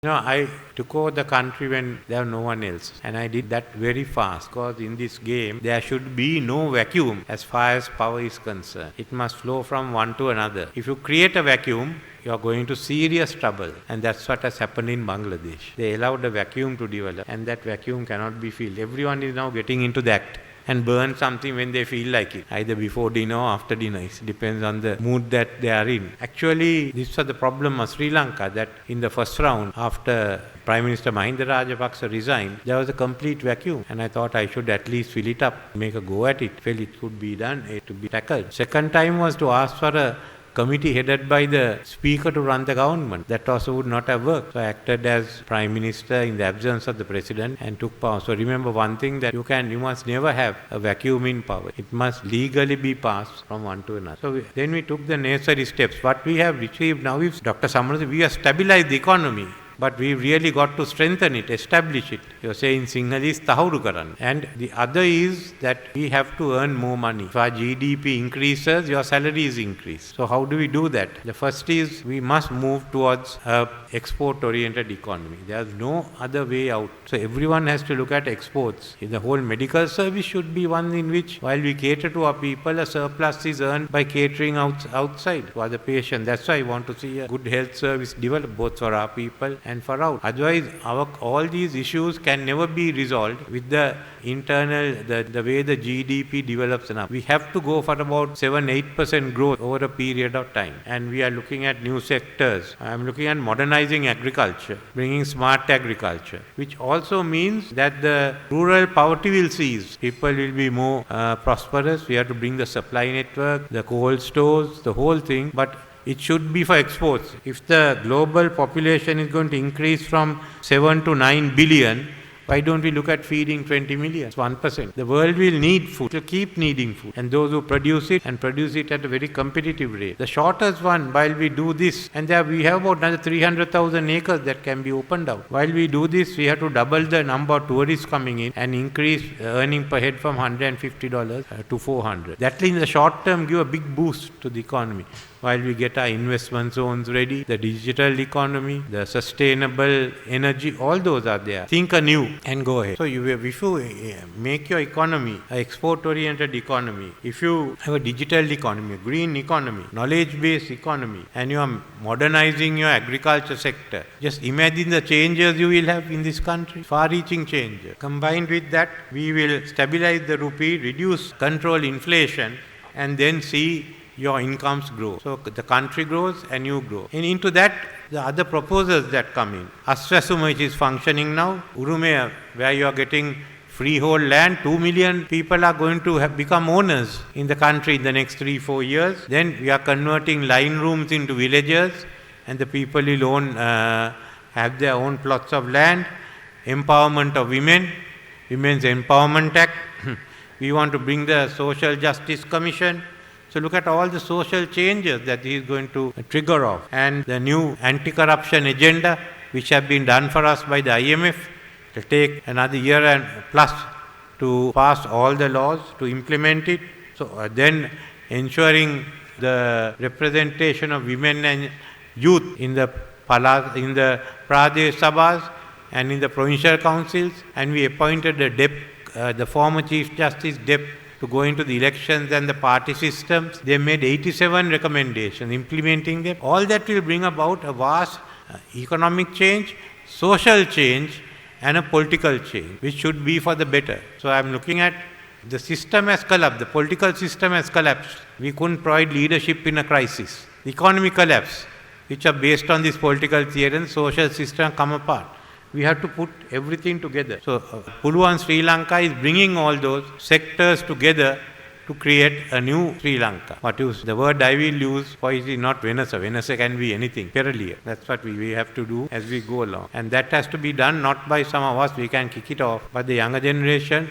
I took over the country when there was no one else. And I did that very fast because in this game, there should be no vacuum as far as power is concerned. It must flow from one to another. If you create a vacuum, you are going to serious trouble. And that's what has happened in Bangladesh. They allowed a vacuum to develop and that vacuum cannot be filled. Everyone is now getting into that and burn something when they feel like it, either before dinner or after dinner. It depends on the mood that they are in. Actually, this was the problem of Sri Lanka, that in the first round, after Prime Minister Mahinda Rajapaksa resigned, there was a complete vacuum. And I thought I should at least fill it up, make a go at it. Well, it could be done, it could be tackled. Second time was to ask for a committee headed by the speaker to run the government. That also would not have worked. So I acted as Prime Minister in the absence of the President and took power. So remember one thing, that you must never have a vacuum in power. It must legally be passed from one to another. So then we took the necessary steps. What we have achieved now is, Dr. Samarth, we have stabilized the economy. But we really got to strengthen it, establish it. You say in Sinhala is tahuru karan. And the other is that we have to earn more money. If our GDP increases, your salary is increased. So how do we do that? The first is we must move towards a export-oriented economy. There's no other way out. So everyone has to look at exports. The whole medical service should be one in which, while we cater to our people, a surplus is earned by catering outside to other patients. That's why I want to see a good health service develop both for our people and for out. Otherwise, all these issues can never be resolved with the internal, the way the GDP develops enough. We have to go for about 7-8% growth over a period of time. And we are looking at new sectors. I am looking at modernizing agriculture, bringing smart agriculture, which also means that the rural poverty will cease. People will be more prosperous. We have to bring the supply network, the cold stores, the whole thing. But it should be for exports. If the global population is going to increase from 7 to 9 billion, why don't we look at feeding 20 million? It's 1%. The world will need food. It will keep needing food. And those who produce it, and produce it at a very competitive rate. The shortest one, while we do this, and there we have about another 300,000 acres that can be opened out. While we do this, we have to double the number of tourists coming in and increase earning per head from $150 to $400. That will in the short term give a big boost to the economy. While we get our investment zones ready, the digital economy, the sustainable energy, all those are there. Think anew and go ahead. So if you make your economy an export-oriented economy, if you have a digital economy, a green economy, knowledge-based economy, and you are modernizing your agriculture sector, just imagine the changes you will have in this country, far-reaching changes. Combined with that, we will stabilize the rupee, control inflation, and then see your incomes grow. So the country grows and you grow. And into that, the other proposals that come in. Aswasuma, which is functioning now. Urumea, where you are getting freehold land. 2 million people are going to become owners in the country in the next 3-4 years. Then we are converting line rooms into villages, and the people will have their own plots of land. Empowerment of women. Women's Empowerment Act. We want to bring the Social Justice Commission. So look at all the social changes that he is going to trigger off. And the new anti-corruption agenda, which have been done for us by the IMF, it will take another year and plus to pass all the laws, to implement it. So then ensuring the representation of women and youth in the Pradesh Sabhas and in the provincial councils. And we appointed the former Chief Justice Dep to go into the elections and the party systems. They made 87 recommendations, implementing them. All that will bring about a vast economic change, social change, and a political change, which should be for the better. So I am looking at the system has collapsed, the political system has collapsed. We couldn't provide leadership in a crisis. The economic collapse, which are based on this political theory, and social system come apart. We have to put everything together. So, Puluwan Sri Lanka is bringing all those sectors together to create a new Sri Lanka. The word I will use for it is not Venasa. Venasa can be anything. Peraliya. That's what we have to do as we go along. And that has to be done not by some of us, we can kick it off, but the younger generation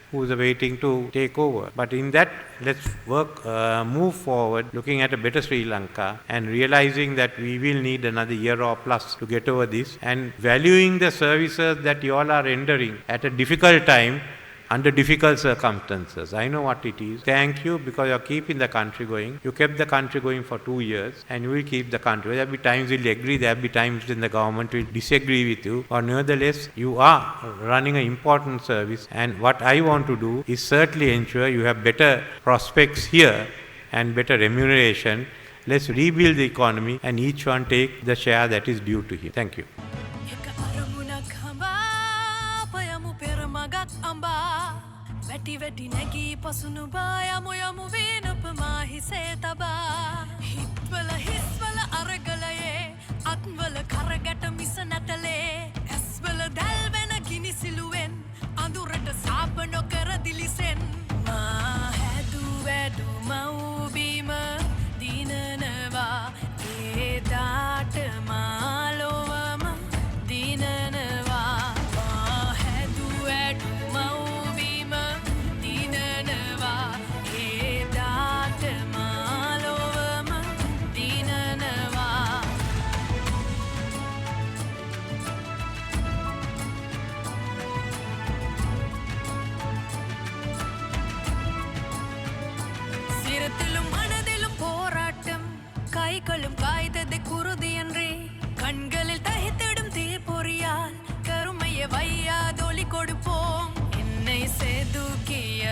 who is waiting to take over. But in that, let's move forward, looking at a better Sri Lanka and realizing that we will need another year or plus to get over this, and valuing the services that you all are rendering at a difficult time under difficult circumstances. I know what it is. Thank you because you're keeping the country going. You kept the country going for 2 years and you will keep the country. There will be times you'll agree, there will be times when the government will disagree with you. But nevertheless, you are running an important service, and what I want to do is certainly ensure you have better prospects here and better remuneration. Let's rebuild the economy and each one take the share that is due to him. Thank you. වැටි වැටි නැගී පසුණු බායමු යමු වීනපමා හිසේ තබා හිත්වල හිස්වල අරගලයේ අත්වල කරගැට මිස නැතලේ ඇස්වල දැල්වෙන ගිනිසිලුවෙන් අඳුරට සාප නොකර දිලිසෙන් මා හැදු වැඩු මව්බීම දිනනවා ඒ දාට මාලොවම දිනනවා මා හැදු වැඩු මව්බීම දිනනවා ඒ දාට මාලොවම දිනනවා சிரத்திலும் மனதிலும் போராட்டம் கைகளும் காய்தது குருதியன்றே கண்களில் தகித்திடும் தீப்பொறியால் கருமைய வையாதொலி கொடுப்போம் என்னை செதுக்கிய